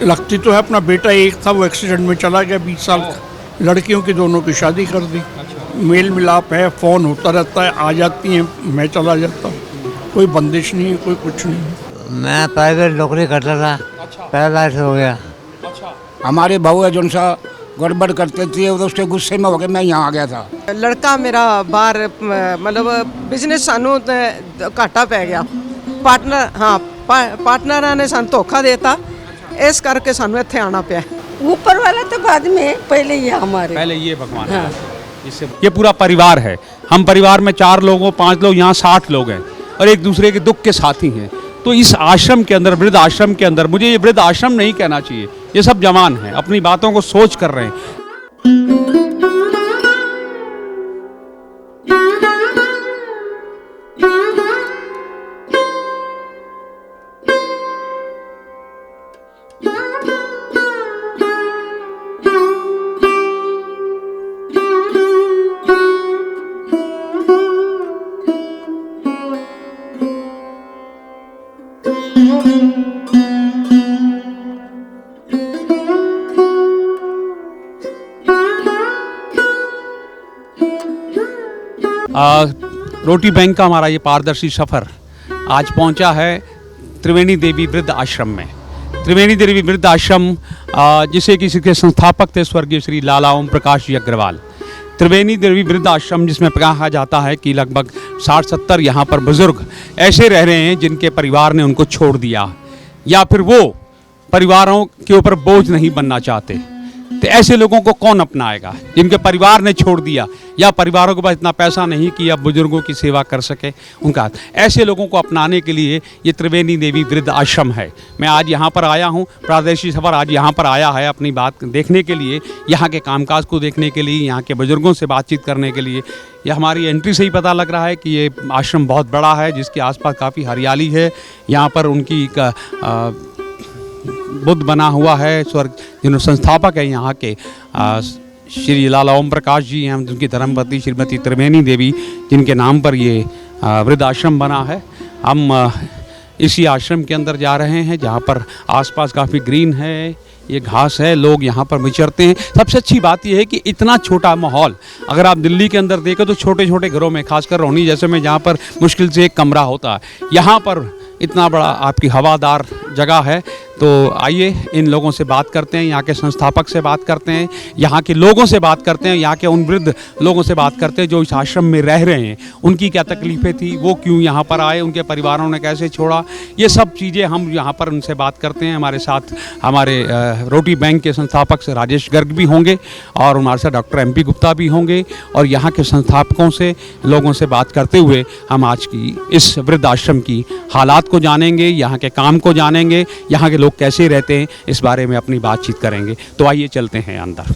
लगती तो है, अपना बेटा एक था वो एक्सीडेंट में चला गया 20 साल का। लड़कियों की दोनों की शादी कर दी। मेल मिलाप है, फ़ोन होता रहता है, आ जाती हैं, मैं चला जाता हूँ। कोई बंदिश नहीं है, कोई कुछ नहीं है। मैं प्राइवेट नौकरी करता था। पैरालाइज हो गया। हमारे बहू है जो सा गड़बड़ करते थे और उसके गुस्से में होकर मैं यहाँ आ गया था। लड़का मेरा बाहर मतलब बिजनेस सानू घाटा पै गया। पार्टनर ने सानू धोखा देता, इस करके सानू इत्थे आना पिया। ऊपर वाला तो बाद में, पहले ये हमारे, पहले ये भगवान है। इससे ये पूरा परिवार है। हम परिवार में 4 लोग हो, 5 लोग, यहाँ 60 लोग हैं और एक दूसरे के दुख के साथी हैं। तो इस आश्रम के अंदर, वृद्ध आश्रम के अंदर, मुझे ये वृद्ध आश्रम नहीं कहना चाहिए, ये सब जवान हैं, अपनी बातों को सोच कर रहे हैं। रोटी बैंक का हमारा ये पारदर्शी सफ़र आज पहुंचा है त्रिवेणी देवी वृद्ध आश्रम में। त्रिवेणी देवी वृद्ध आश्रम जिसे किसी के संस्थापक थे स्वर्गीय श्री लाला ओम प्रकाश जी अग्रवाल। त्रिवेणी देवी वृद्ध आश्रम जिसमें कहा जाता है कि लगभग 60-70 यहाँ पर बुजुर्ग ऐसे रह रहे हैं जिनके परिवार ने उनको छोड़ दिया या फिर वो परिवारों के ऊपर बोझ नहीं बनना चाहते। तो ऐसे लोगों को कौन अपनाएगा जिनके परिवार ने छोड़ दिया या परिवारों के पास इतना पैसा नहीं कि अब बुजुर्गों की सेवा कर सके उनका। ऐसे लोगों को अपनाने के लिए ये त्रिवेणी देवी वृद्ध आश्रम है। मैं आज यहाँ पर आया हूँ, प्रादेशिक सफ़र आज यहाँ पर आया है अपनी बात देखने के लिए, यहाँ के कामकाज को देखने के लिए, यहाँ के बुजुर्गों से बातचीत करने के लिए। यह हमारी एंट्री से ही पता लग रहा है कि ये आश्रम बहुत बड़ा है जिसके आसपास काफ़ी हरियाली है। यहाँ पर उनकी बुद्ध बना हुआ है, स्वर्ग जिन्होंने संस्थापक है यहाँ के श्री लाला ओम प्रकाश जी हैं, उनकी धर्मपत्नी श्रीमती त्रिवेणी देवी जिनके नाम पर ये वृद्ध आश्रम बना है। हम इसी आश्रम के अंदर जा रहे हैं जहाँ पर आसपास काफ़ी ग्रीन है, ये घास है, लोग यहाँ पर विचरते हैं। सबसे अच्छी बात यह है कि इतना छोटा माहौल अगर आप दिल्ली के अंदर देखें तो छोटे छोटे घरों में, खासकर रोहनी जैसे में जहाँ पर मुश्किल से एक कमरा होता है, यहाँ पर इतना बड़ा आपकी हवादार जगह है। तो आइए इन लोगों से बात करते हैं, यहाँ के संस्थापक से बात करते हैं, यहाँ के लोगों से बात करते हैं, यहाँ के उन वृद्ध लोगों से बात करते हैं जो इस आश्रम में रह रहे हैं। उनकी क्या तकलीफ़ें थी, वो क्यों यहाँ पर आए, उनके परिवारों ने कैसे छोड़ा, ये सब चीज़ें हम यहाँ पर उनसे बात करते हैं। हमारे साथ हमारे रोटी बैंक के संस्थापक से राजेश गर्ग भी होंगे और हमारे साथ डॉक्टर MP गुप्ता भी होंगे और यहाँ के संस्थापकों से, लोगों से बात करते हुए हम आज की इस वृद्ध आश्रम की हालात को जानेंगे, यहाँ के काम को जानेंगे, यहाँ के लोग कैसे रहते हैं, इस बारे में अपनी बातचीत करेंगे। तो आइए चलते हैं अंदर।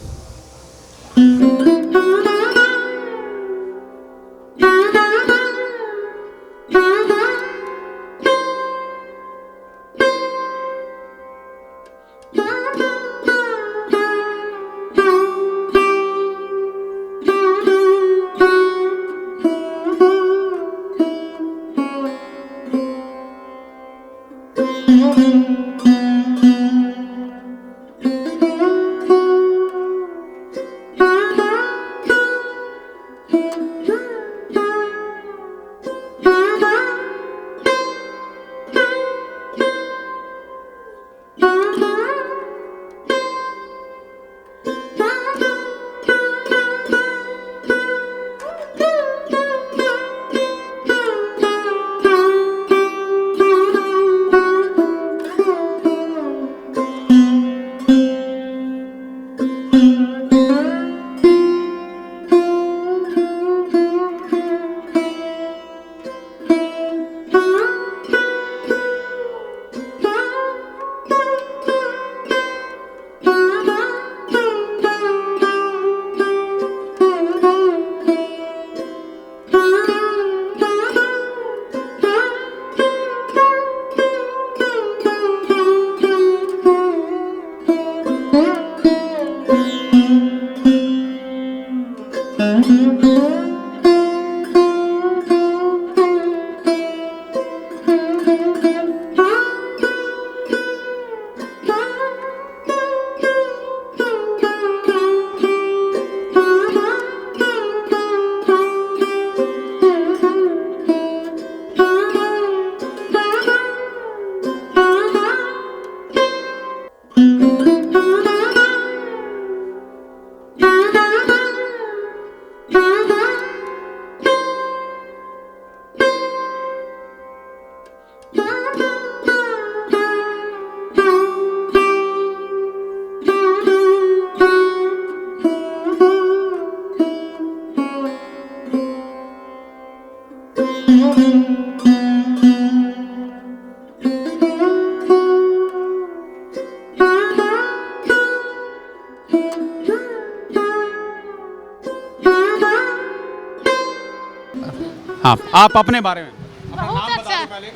हाँ, आप अपने बारे में अपना बहुत नाम बता अच्छा। दो पहले।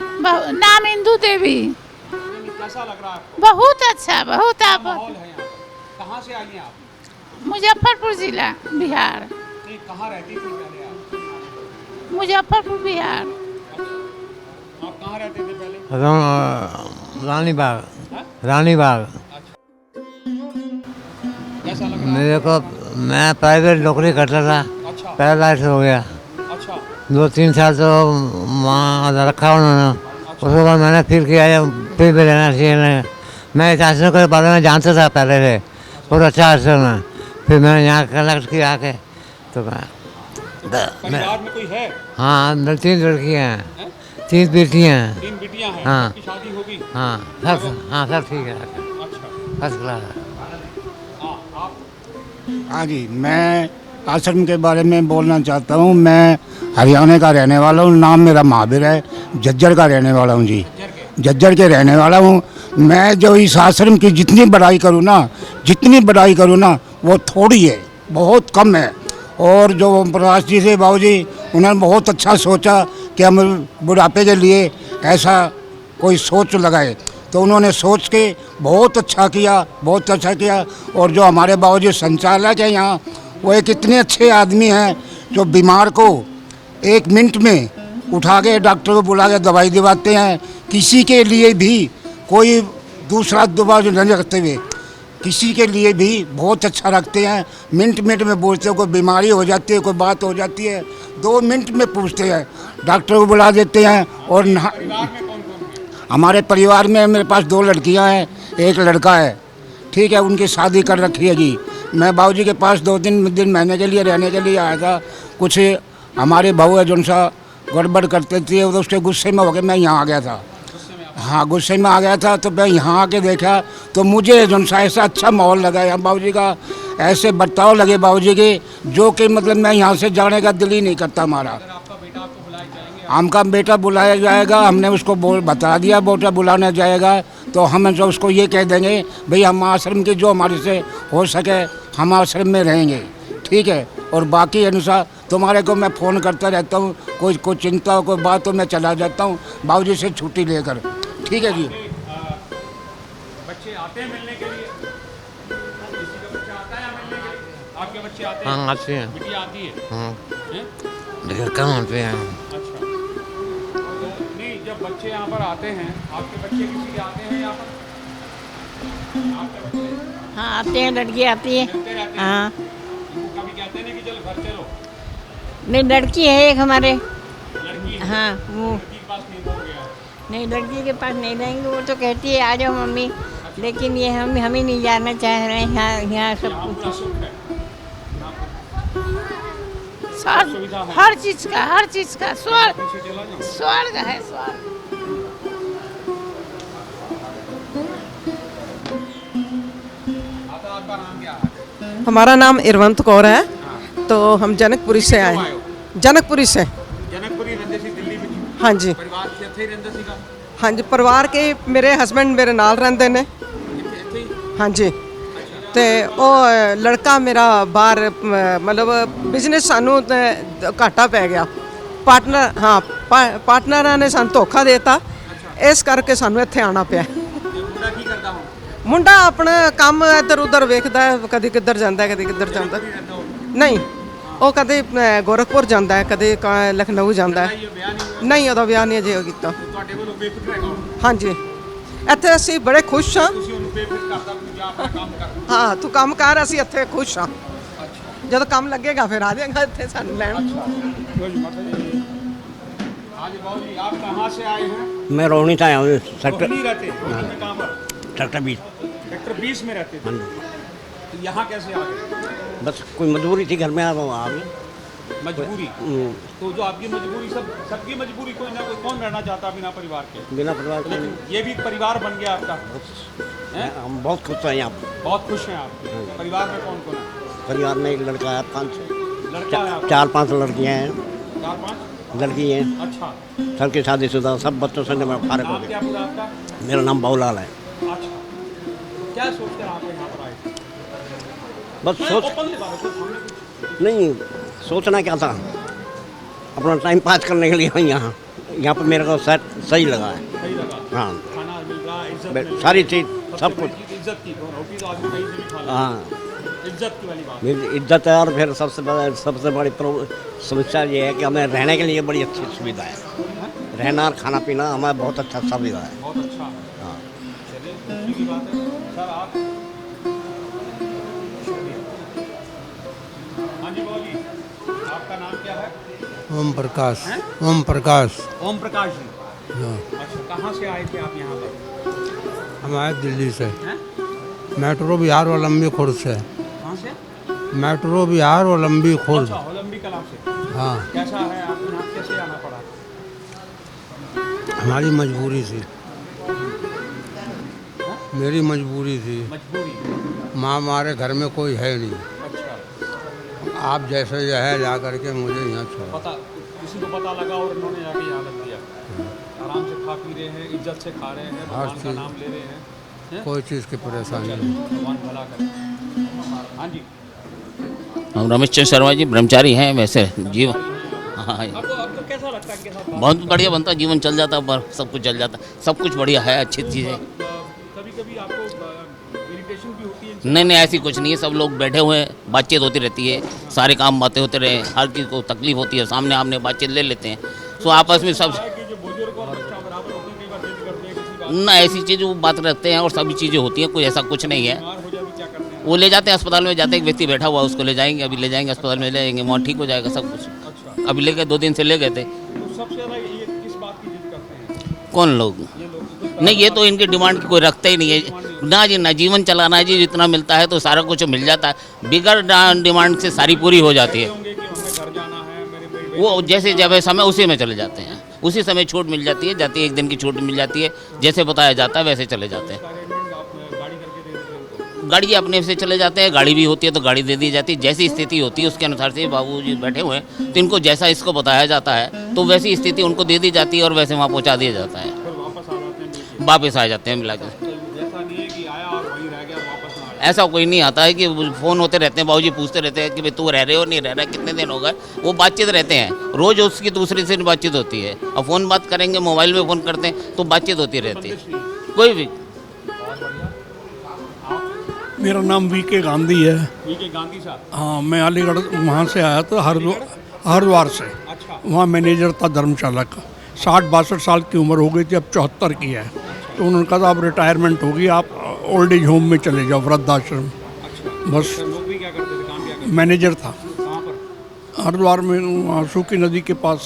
नाम इंदू देवी। कैसा लग रहा है आपको? बहुत अच्छा, बहुत क्या आप माहौल है यहाँ पर? कहाँ से आई हैं आप? मुजफ्फरपुर जिला बिहार। नहीं, कहाँ रहती थी पहले आप? मुजफ्फरपुर बिहार। आप कहाँ रहते थे पहले? रानी बाग। हाँ? रानी बाग। कैसा लग रहा है? मेरे को मैं प्राइवेट नौकरी करता था, अच्छा पैरालाइज हो गया। अच्छा 2-3 साल तो वहाँ रखा उन्होंने, उसके बाद मैंने फिर किया फिर भी रहना चाहिए नहीं। मैं इस आश्रम के बारे में जानता था पहले से, बहुत अच्छा आश्रम है। फिर मैंने यहाँ कलेक्ट किया आके तो परिवार में कोई है? हाँ 3 लड़कियाँ हैं, 3 बेटियाँ हैं। 3 बिटियां हैं। हाँ। सबकी शादी होगी? हाँ सब ठीक है, अच्छा फर्स्ट क्लास है। हाँ आप हाँ जी, मैं आश्रम के बारे में बोलना चाहता हूँ। मैं हरियाणा का रहने वाला हूँ, नाम मेरा महावीर है, झज्जर का रहने वाला हूँ जी, झज्जर के रहने वाला हूँ। मैं जो इस आश्रम की जितनी बड़ाई करूँ ना वो थोड़ी है, बहुत कम है। और जो ओम प्रकाश जी थे बाबू जी, उन्होंने बहुत अच्छा सोचा कि हम बुढ़ापे के लिए ऐसा कोई सोच लगाए, तो उन्होंने सोच के बहुत अच्छा किया। और जो हमारे बाबूजी संचालक हैं यहाँ, वो एक इतने अच्छे आदमी हैं जो बीमार को 1 मिनट में उठा के डॉक्टर को बुला के दवाई दिवाते हैं। किसी के लिए भी कोई दूसरा दबाव नहीं रखते हुए, किसी के लिए भी बहुत अच्छा रखते हैं। मिनट में बोलते हैं, कोई बीमारी हो जाती है, कोई बात हो जाती है, 2 मिनट में पूछते हैं, डॉक्टर को बुला देते हैं। और हमारे परिवार में मेरे पास 2 लड़कियां हैं, 1 लड़का है, ठीक है, उनकी शादी कर रखी है जी। मैं बाबूजी के पास 2-3 दिन महीने के लिए रहने के लिए आया था। कुछ हमारे बहू है जो सा गड़बड़ करते थे, तो उसके गुस्से में होकर मैं यहाँ आ गया था। हाँ, गुस्से में आ गया था, तो मैं यहाँ आके देखा तो मुझे जो सा ऐसा अच्छा माहौल लगा यहाँ बाबूजी का, ऐसे बर्ताव लगे बाबूजी के, जो कि मतलब मैं यहाँ से जाने का दिल ही नहीं करता हमारा। हमका बेटा बुलाया जाएगा, हमने उसको बता दिया बेटा बुलाने जाएगा, तो हम जो उसको ये कह देंगे भाई हम आश्रम की जो हमारे से हो सके हम आश्रम में रहेंगे, ठीक है। और बाकी अनुसार तुम्हारे को मैं फ़ोन करता रहता हूँ, कोई चिंता हो कोई बात तो मैं चला जाता हूँ बाबूजी से छुट्टी लेकर, ठीक है जी। बच्चे आते हैं मिलने के लिए? किसी का बच्चा आता है मिलने के लिए? आपके बच्चे आते हैं? हाँ आते हैं। बिटिया आती है? हाँ हैं? लेकिन कम होते हैं। अच्छा, तो नहीं, जब बच्चे यहाँ पर आते हैं, आपके बच्चे किसी के आते हैं यहाँ पर? आपके बच्चे हाँ आते हैं, लड़की आती है। मिलते रहते हैं? हाँ वो कभी कहते हैं कि चल घर चलो? नहीं, लड़की है एक हमारे। लड़की है? हाँ वो लड़की के पास नहीं हो गया? नहीं, लड़की के पास नहीं रहेंगे, वो तो कहती है आ जाओ मम्मी, लेकिन ये हम ही नहीं जाना चाह रहे हैं। यहाँ सब यहाँ पूरा कुछ सुख है? हर चीज का स्वर्ग पीछे चला जाओ। स्वर्ग है, स्वर्ग। आता आपका नाम क्या है? हमारा नाम इरवंत कौर है, तो हम जनकपुरी से आए हैं। जनकपुरी से। जनकपुरी रहंदे सी दिल्ली में? हाँ जी, परिवार से ਇੱਥੇ ਹੀ ਰਹਿੰਦਾ ਸੀਗਾ? हाँ जी, परिवार के मेरे हस्बैंड मेरे नाल रहंदे ने। ਇੱਥੇ ਹੀ? हाँ जी, ਤੇ ਉਹ ਲੜਕਾ ਮੇਰਾ ਬਾਹਰ ਮਤਲਬ ਬਿਜ਼ਨਸ ਸਾਨੂੰ ਘਾਟਾ ਪੈ ਗਿਆ। ਪਾਰਟਨਰਾਂ ਨੇ ਸਾਨੂੰ ਧੋਖਾ ਦੇਤਾ, ਇਸ ਕਰਕੇ ਸਾਨੂੰ ਇੱਥੇ ਆਣਾ ਪਿਆ। ਤੇ ਮੁੰਡਾ ਕੀ ਕਰਦਾ ਹੁਣ? ਮੁੰਡਾ ਆਪਣਾ ਕੰਮ ਇੱਧਰ ਉੱਧਰ ਵੇਖਦਾ ਹੈ, ਕਦੀ ਕਿੱਧਰ ਜਾਂਦਾ ਹੈ, ਕਦੀ ਕਿੱਧਰ ਜਾਂਦਾ ਹੈ। ਰਹਿੰਦਾ ਉਹ? ਨਹੀਂ, ਉਹ ਕਦੇ ਗੋਰਖਪੁਰ ਜਾਂਦਾ ਹੈ, ਕਦੇ ਲਖਨਊ ਜਾਂਦਾ ਹੈ। ਇਹ ਵਿਆਹ ਨਹੀਂ ਹੋਇਆ? ਨਹੀਂ, ਉਹਦਾ ਵਿਆਹ ਨਹੀਂ ਅਜੇ ਕੀਤਾ। ਤੁਹਾਡੇ ਵੱਲੋਂ ਬੇਫਿਕਰ ਹੈਗਾ ਉਹ? ਹਾਂਜੀ, ਇੱਥੇ ਅਸੀਂ ਬੜੇ ਖੁਸ਼ ਹਾਂ। ਤੁਸੀਂ ਉਹਨੂੰ ਬੇਫਿਕਰ ਕਰਦਾ ਵੀ ਜਾ ਆਪਣਾ ਕੰਮ ਕਰ? ਹਾਂ, ਤੂੰ ਕੰਮ ਕਰ, ਅਸੀਂ ਇੱਥੇ ਖੁਸ਼ ਹਾਂ। ਜਦੋਂ ਕੰਮ ਲੱਗੇਗਾ ਫਿਰ ਆ ਜਾਏਗਾ ਇੱਥੇ ਸਾਨੂੰ ਲੈਣ। हाँ जी बाबू जी, आप कहाँ से आए हैं? मैं रोहिणी से आया हूँ सेक्टर नहीं रहते रोहिणी में? कहाँ पर? सेक्टर 20। सेक्टर 20 में रहते थे? तो यहाँ कैसे आ गए? बस कोई मजबूरी थी घर में, आ गए। मजबूरी? तो जो आपकी मजबूरी, सबकी मजबूरी, कोई ना कोई कौन रहना चाहता बिना परिवार के? बिना परिवार के लेकिन ये भी परिवार बन गया आपका? हैं? हम बहुत खुश हैं यहाँ पर। बहुत खुश हैं आप? परिवार में कौन कौन है? परिवार में एक लड़का है, 5 लड़का है आपका? 4-5 लड़कियाँ हैं, 4-5 लड़की हैं, अच्छा। सबकी शादीशुदा, सब बच्चों से मैं फारग हो नाम क्या गया। पूरा आपका? मेरा नाम बाबूलाल है। अच्छा, क्या सोचकर आप यहाँ पर आए? बस सोच ओपनली बात है, सामने कुछ नहीं, सोचना क्या था, अपना टाइम पास करने के लिए हूँ यहाँ। यहाँ पर मेरे को सेट सही लगा है। सही लगा, हाँ, खाना मिल रहा है, इज्जत मिल रही है। सारी चीज़ सब कुछ। इज्जत की रोटी तो आदमी कहीं से भी खा लेता हाँ, है। इज्जत की वाली बात। मेरी इज्जत है। और फिर सबसे बड़ी समस्या ये है कि हमें रहने के लिए बड़ी अच्छी सुविधा है। रहना और खाना पीना हमें बहुत अच्छा सुविधा है। बहुत अच्छा। हाँ, चलिए, खुशी की बात है। सर आप, हाँ जी बाबू जी, आपका नाम क्या है? ओम प्रकाश। ओम प्रकाश। ओम प्रकाश जी। हाँ, अच्छा, कहाँ से आए थे आप यहाँ पर? हम आए दिल्ली से। हैं? मेट्रो बिहार और लंबी खुर्द से। कहाँ से? मेट्रो बिहार और लंबी खुर्द। अच्छा, लंबी कला से। हाँ, कैसा है आप यहाँ कैसे आना पड़ा? हमारी मजबूरी थी। मेरी मजबूरी थी। मजबूरी। माँ हमारे घर में कोई है नहीं। अच्छा, आप जैसे जो है ला करके मुझे यहाँ छोड़ा। पता किसी को पता लगा और उन्होंने जाके यहाँ रख दिया। आराम से खा पी रहे हैं, इज्जत से खा रहे हैं, भगवान का चीज़। नाम ले रहे हैं। हैं? कोई चीज़ की परेशानी नहीं। भगवान भला करे। हाँ जी, हम रमेश चंद्र शर्मा जी ब्रह्मचारी हैं वैसे जीवन। हाँ, आपको कैसा लगता है? कैसा बहुत बढ़िया बनता, जीवन चल जाता, सब कुछ चल जाता, सब कुछ बढ़िया है, अच्छी चीज़ है। कभी कभी आपको इरिटेशन भी होती है? नहीं नहीं, ऐसी कुछ नहीं है, सब लोग बैठे हुए हैं, बातचीत होती रहती है, सारे काम बातें होते रहे, हर चीज़ को तकलीफ होती है, सामने आमने बातचीत ले लेते हैं, तो आपस में सब कि जो बुजुर्ग और बच्चा बराबर होते हैं, कई बार जिद करते हैं किसी बात ना ऐसी चीज़ वो बात रखते हैं और सभी चीज़ें होती हैं, कोई ऐसा कुछ नहीं है। बीमार हो जाए भी क्या करते हैं? वो ले जाते हैं अस्पताल में, जाते हैं, एक व्यक्ति बैठा हुआ उसको ले जाएंगे, अभी ले जाएंगे अस्पताल में, ले जाएंगे, वहाँ ठीक हो जाएगा सब कुछ। अच्छा, अभी ले गए, 2 दिन से ले गए थे। तो सबसे ज़्यादा ये किस बात की जिद करते हैं कौन लोग? ये लोग? नहीं, ये तो इनकी डिमांड की कोई रखता ही नहीं है ना जी, ना जीवन चलाना है जी, जितना मिलता है तो सारा कुछ मिल जाता है, बिगर डिमांड से सारी पूरी हो जाती है। होंगे कि हमें घर जाना है, मेरे वो जैसे जब है समय उसी में चले जाते हैं, उसी समय छूट मिल जाती है, जाती है, 1 दिन की छूट मिल जाती है, जैसे बताया जाता है वैसे चले जाते हैं। अरेंजमेंट आप गाड़ी करके दे देते हैं उनको? गाड़ी अपने से चले जाते हैं, गाड़ी भी होती है तो गाड़ी दे दी जाती है, जैसी स्थिति होती है उसके अनुसार से बाबू जी बैठे हुए हैं, तो इनको जैसा इसको बताया जाता है तो वैसी स्थिति उनको दे दी जाती है और वैसे वहाँ पहुँचा दिया जाता है, फिर वापस आ जाते हैं बिल्कुल। वापस आ जाते हैं मिला के। ऐसा नहीं है कि आया और वहीं रह गया और वापस ना आया। ऐसा कोई नहीं आता है कि फ़ोन होते रहते हैं, बाबूजी पूछते रहते हैं कि भाई तू रह रहे हो नहीं रह रहा, कितने दिन हो गए, वो बातचीत रहते हैं, रोज़ उसकी दूसरे से बातचीत होती है, और फ़ोन बात करेंगे, मोबाइल में फ़ोन करते हैं तो बातचीत होती रहती है, कोई भी। मेरा नाम वीके गांधी है। वीके गांधी साहब। हाँ, मैं अलीगढ़ वहाँ से आया था, हरिद्वार से। अच्छा, वहाँ मैनेजर था धर्मशाला का। 60-62 साल की उम्र हो गई थी, अब 74 की है। तो उन्होंने कहा था अब रिटायरमेंट होगी, आप ओल्ड एज होम में चले जाओ, वृद्धाश्रम। अच्छा। बस तो नौकरी क्या करते थे, काम क्या करते मैनेजर था थे? कहाँ पर? हरिद्वार में, वहाँ सूखी नदी के पास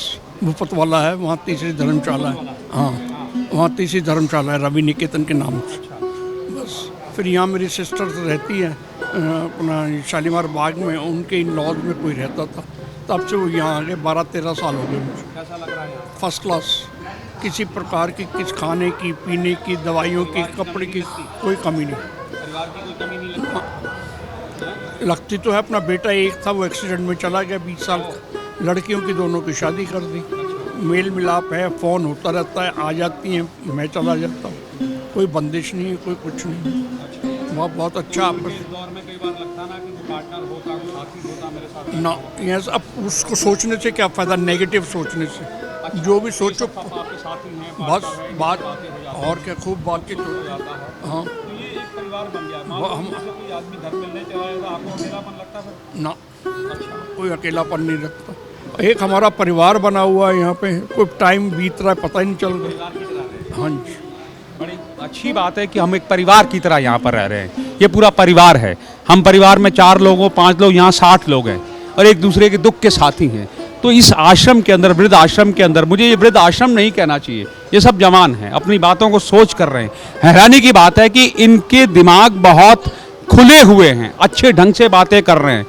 मुफ्त वाला है, वहाँ तीसरी धर्मशाला है। हाँ, वहाँ तीसरी धर्मशाला है रवि निकेतन के नाम से। बस फिर यहाँ मेरी सिस्टर रहती है अपना शालीमार बाग में, उनके इन लॉज में कोई रहता था, तब से वो यहाँ आ गए। 12-13 साल हो गए मुझे। कैसा लग रहा है यहाँ? फर्स्ट क्लास, किसी प्रकार की किस खाने की, पीने की, दवाइयों की, कपड़े की कोई कमी नहीं परिवार की कोई कमी नहीं लगती? लगती। तो है, अपना बेटा एक था वो एक्सीडेंट में चला गया 20 साल का, लड़कियों की दोनों की शादी कर दी, मेल मिलाप है, फ़ोन होता रहता है, आ जाती हैं, मैं चला जाता हूँ, कोई बंदिश नहीं है, कोई कुछ नहीं। बहुत अच्छा आपस इस दौर में कई बार लगता ना कि वो पार्टनर होता, कोई साथी होता मेरे साथ। ना, यहाँ अब उसको सोचने से क्या फ़ायदा, नेगेटिव सोचने से। जो भी सोचो पापा आपके साथी हैं, बस पार्टनर हैं, बात, बातें हो जाती हैं, और क्या खूब बातचीत हो होती जाता है। है। हाँ, तो ये एक परिवार बन गया। मान लो जैसे कोई आदमी घर मिलने चला जाए तो आपको अकेलापन लगता है फिर? ना, कोई अकेलापन नहीं रखता। एक हमारा परिवार बना हुआ है यहाँ पे, कोई टाइम बीत रहा है पता ही नहीं चल रहा। हाँ जी, बड़ी अच्छी बात है कि हम एक परिवार की तरह यहाँ पर रह रहे हैं। ये पूरा परिवार है, हम परिवार में 4 लोग हो, 5 लोग, यहाँ 60 लोग हैं और एक दूसरे के दुख के साथी हैं। तो इस आश्रम के अंदर, वृद्ध आश्रम के अंदर, मुझे ये वृद्ध आश्रम नहीं कहना चाहिए, ये सब जवान हैं, अपनी बातों को सोच कर रहे हैं। हैरानी की बात है कि इनके दिमाग बहुत खुले हुए हैं, अच्छे ढंग से बातें कर रहे हैं।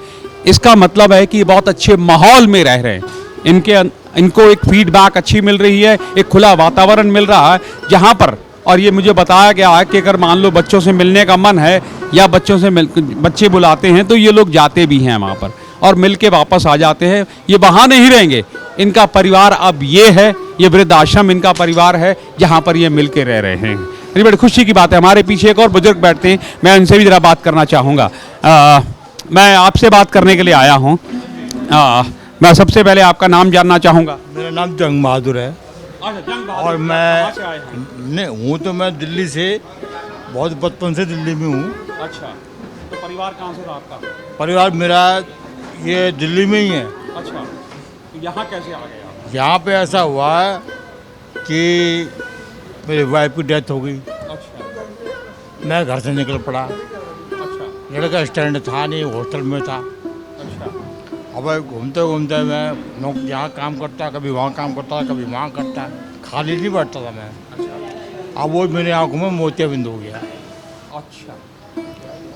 इसका मतलब है कि बहुत अच्छे माहौल में रह रहे हैं, इनको एक फीडबैक अच्छी मिल रही है, एक खुला वातावरण मिल रहा है जहाँ पर, और ये मुझे बताया गया है कि अगर मान लो बच्चों से मिलने का मन है या बच्चे बुलाते हैं तो ये लोग जाते भी हैं वहाँ पर और मिल के वापस आ जाते हैं। ये वहाँ नहीं रहेंगे, इनका परिवार अब ये है, ये वृद्ध आश्रम इनका परिवार है जहाँ पर ये मिल के रह रहे हैं। ये बड़ी खुशी की बात है। हमारे पीछे एक और बुजुर्ग बैठते हैं, मैं उनसे भी ज़रा बात करना चाहूँगा। मैं आपसे बात करने के लिए आया हूँ। मैं सबसे पहले आपका नाम जानना चाहूँगा। मेरा नाम जंग बहादुर है अच्छा, जंग और मैं नहीं हूँ तो मैं दिल्ली से बहुत बचपन से दिल्ली में हूँ। अच्छा, तो परिवार कहाँ से था आपका? परिवार मेरा ये दिल्ली में ही है। अच्छा, तो यहाँ कैसे आ गए आप? यहाँ पे ऐसा हुआ है कि मेरी वाइफ की डेथ हो गई। अच्छा, मैं घर से निकल पड़ा। अच्छा, लड़का स्टैंड था नहीं, हॉस्टल में था। अच्छा, अब घूमते घूमते मैं यहाँ काम करता, कभी वहाँ काम करता, कभी वहाँ करता, खाली नहीं बैठता था मैं। अब वो मेरी आंखों में मोतियाबिंद हो गया। अच्छा,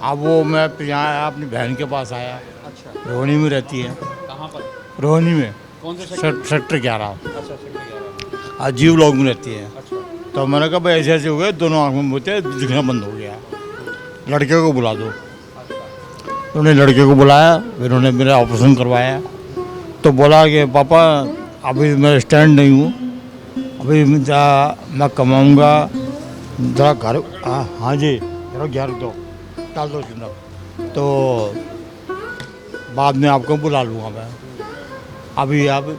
अब वो मैं यहाँ आया, अपनी बहन के पास आया। अच्छा, रोहिणी में रहती है। कहाँ पर? रोहिणी में कौन से सेक्टर 11। अच्छा, सेक्टर 11। अजीब लोग में रहती है। अच्छा, तो मैंने कहा भाई ऐसे ऐसे हो गए, दोनों आँख में मोतिया दिखना बंद हो गया, लड़के को बुला दो। उन्होंने लड़के को बुलाया, फिर उन्होंने मेरा ऑपरेशन करवाया। तो बोला कि पापा अभी मैं स्टैंड नहीं हूँ, अभी मैं कमाऊँगा जरा घर। हाँ जी, जरा घर दो, डाल दो चुनाव, तो बाद में आपको बुला लूँगा मैं। अभी अब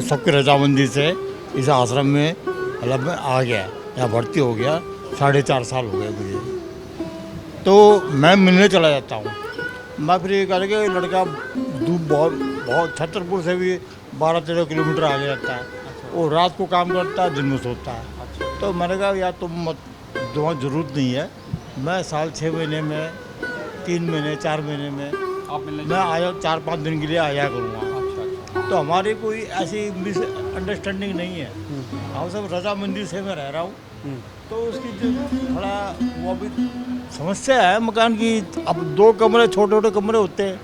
सबकी रजामंदी से इस आश्रम में मतलब मैं आ गया, यहाँ भर्ती हो गया। 4.5 साल हो गए मुझे। तो मैं मिलने चला जाता हूँ। मैं फिर ये कह के लड़का दूर बहुत छतरपुर से भी 12-13 किलोमीटर आगे रहता है। वो रात को काम करता है, दिन में सोता है। तो मैंने कहा यार तुम मत, तुम्हारी ज़रूरत नहीं है। मैं साल 6 महीने में, 3 महीने, 4 महीने में मैं आया, 4-5 दिन के लिए आया करूँगा। तो हमारी कोई ऐसी मिस अंडरस्टैंडिंग नहीं है। हम सब रजामंदी से मैं रह रहा हूँ। तो उसकी जो थोड़ा वो अभी समस्या है मकान की। अब 2 कमरे, छोटे छोटे कमरे होते हैं।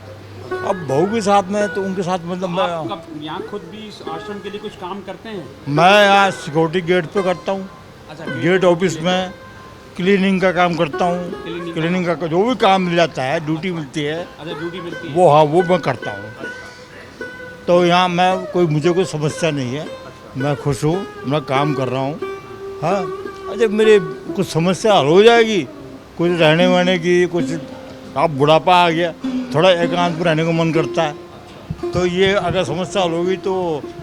अब बहू के साथ में, तो उनके साथ मतलब मैं यहाँ खुद भी इस आश्रम के लिए कुछ काम करते हैं? मैं यहाँ सिक्योरिटी गेट पे करता हूँ। अच्छा, गेट ऑफिस में क्लीनिंग का काम करता हूँ। क्लीनिंग का जो भी काम मिल जाता है, ड्यूटी मिलती है। अच्छा, ड्यूटी मिलती है वो, हाँ, वो मैं करता हूँ। तो यहाँ मैं मुझे कोई समस्या नहीं है। मैं खुश हूँ, मैं काम कर रहा हूँ। हाँ, जब मेरे कुछ समस्या हल हो जाएगी, कुछ रहने वहने की, कुछ आप बुढ़ापा आ गया, थोड़ा एकांत में रहने को मन करता है, तो ये अगर समस्या हल होगी तो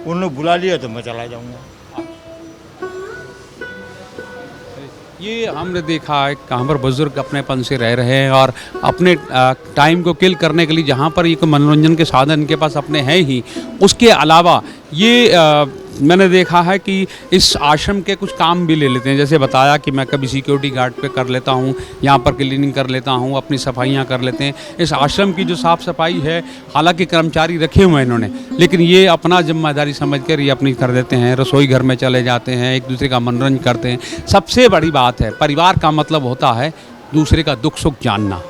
उन्होंने बुला लिया तो मैं चला जाऊँगा। ये हमने देखा है कहाँ पर बुजुर्ग अपनेपन से रह रहे हैं और अपने टाइम को किल करने के लिए जहाँ पर ये मनोरंजन के साधन इनके पास अपने हैं ही, उसके अलावा ये मैंने देखा है कि इस आश्रम के कुछ काम भी ले लेते हैं। जैसे बताया कि मैं कभी सिक्योरिटी गार्ड पे कर लेता हूँ, यहाँ पर क्लीनिंग कर लेता हूँ, अपनी सफाइयाँ कर लेते हैं। इस आश्रम की जो साफ़ सफाई है, हालांकि कर्मचारी रखे हुए हैं इन्होंने, लेकिन ये अपना जिम्मेदारी समझकर ये अपनी कर देते हैं। रसोई घर में चले जाते हैं, एक दूसरे का मनोरंजन करते हैं। सबसे बड़ी बात है, परिवार का मतलब होता है दूसरे का दुख सुख जानना।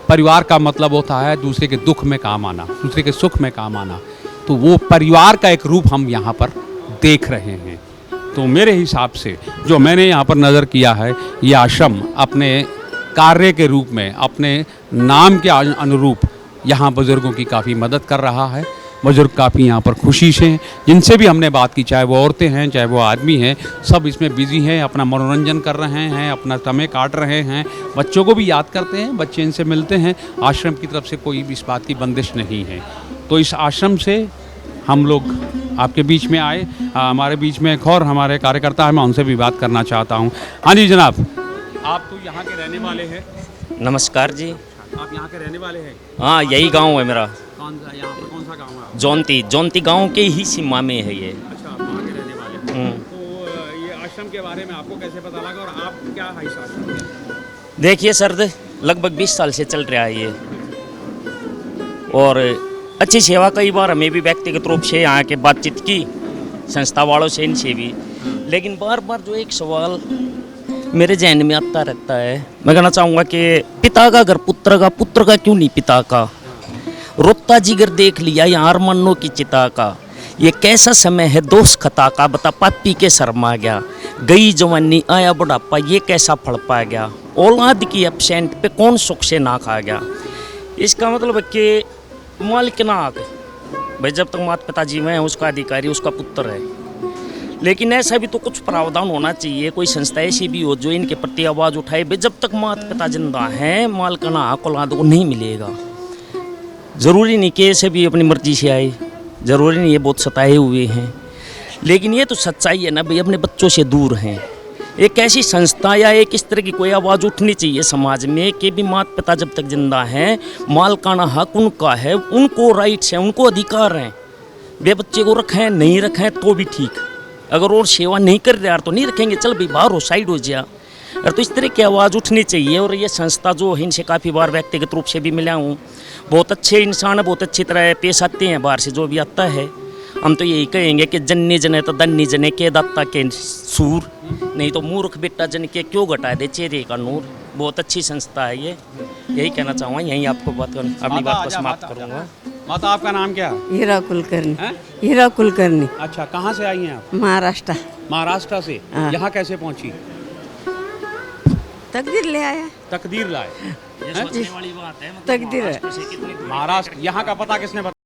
परिवार का मतलब होता है दूसरे के दुख में काम आना, दूसरे के सुख में काम आना। तो वो परिवार का एक रूप हम यहाँ पर देख रहे हैं। तो मेरे हिसाब से जो मैंने यहाँ पर नज़र किया है, ये आश्रम अपने कार्य के रूप में, अपने नाम के अनुरूप यहाँ बुज़ुर्गों की काफ़ी मदद कर रहा है। बुज़ुर्ग काफ़ी यहाँ पर खुशी से हैं। जिनसे भी हमने बात की, चाहे वो औरतें हैं, चाहे वो आदमी हैं, सब इसमें बिज़ी हैं, अपना मनोरंजन कर रहे हैं, अपना समय काट रहे हैं। बच्चों को भी याद करते हैं, बच्चे इनसे मिलते हैं। आश्रम की तरफ से कोई भी इस बात की बंदिश नहीं है। तो इस आश्रम से हम लोग आपके बीच में आए। हमारे बीच में एक और हमारे कार्यकर्ता है, मैं उनसे भी बात करना चाहता हूँ। हाँ जी जनाब, आप तो यहाँ के रहने वाले हैं? नमस्कार जी। आप यहाँ के रहने वाले हैं? हाँ, यही गांव है मेरा। कौन सा, यहाँ पर कौन सा गांव है? जौनती गांव के ही सीमा में है ये। अच्छा, आप वहाँ के रहने वाले हैं। तो ये आश्रम के बारे में आपको कैसे पता लगा और आप क्या है इस आश्रम में? देखिए सर, लगभग 20 साल से चल रहा है ये, और अच्छी सेवा कई बार हमें भी व्यक्तिगत रूप से यहाँ के बातचीत की संस्था वालों से, इनसे भी। लेकिन बार बार जो एक सवाल मेरे जहन में आता रहता है, मैं कहना चाहूँगा कि पिता का घर पुत्र का, पुत्र का क्यों नहीं पिता का। रोता जिगर देख लिया यहाँ मन्नों की चिता का। ये कैसा समय है दोष खता का, बता पापी के शर्मा गया। गई जवानी आया बुढ़ापा, ये कैसा फल पा गया। औलाद की एब्सेंट पे कौन सुख से ना खा गया। इसका मतलब है कि मालिक ना आ गए भाई, जब तक माता पिता जीवन है उसका अधिकारी उसका पुत्र है। लेकिन ऐसा भी तो कुछ प्रावधान होना चाहिए, कोई संस्था ऐसी भी हो जो इनके प्रति आवाज़ उठाए भाई, जब तक माता पिता जिंदा हैं मालिकाना हक औलाद को नहीं मिलेगा। ज़रूरी नहीं कि ऐसे भी अपनी मर्जी से आए, ज़रूरी नहीं है बहुत सताए हुए हैं, लेकिन ये तो सच्चाई है ना भाई, अपने बच्चों से दूर हैं। एक ऐसी संस्था या एक इस तरह की कोई आवाज़ उठनी चाहिए समाज में कि भी माता पिता जब तक जिंदा हैं, मालकाना हक उनका है, उनको राइट्स हैं, उनको अधिकार हैं। वे बच्चे को रखें नहीं रखें तो भी ठीक, अगर और सेवा नहीं कर रहे यार तो नहीं रखेंगे, चल भाई बाहर हो, साइड हो जा। और तो इस तरह की आवाज़ उठनी चाहिए। और ये संस्था जो है, इनसे काफ़ी बार व्यक्तिगत रूप से भी मिला हूँ, बहुत अच्छे इंसान है, बहुत अच्छी तरह पेश आते हैं बाहर से जो भी आता है। हम तो यही कहेंगे कि जन्नी जने तो दन्नी जने के दत्ता के सूर, नहीं तो मूर्ख बेटा जन के क्यों घटा दे चेहरे का नूर। बहुत अच्छी संस्था है ये, यही कहना चाहूँगा। यहीं आपको बात अपनी बात को समाप्त करूँगा। माता आपका नाम क्या है? हीरा कुलकर्णी। हीरा कुलकर्णी। अच्छा, कहाँ से आई हैं आप? महाराष्ट्र। महाराष्ट्र से। यहाँ कैसे पहुँची? तकदीर ले आया। तकदीर लाए? ये सोचने वाली बात है, तकदीर है। महाराष्ट्र। यहाँ का पता किसने बताया?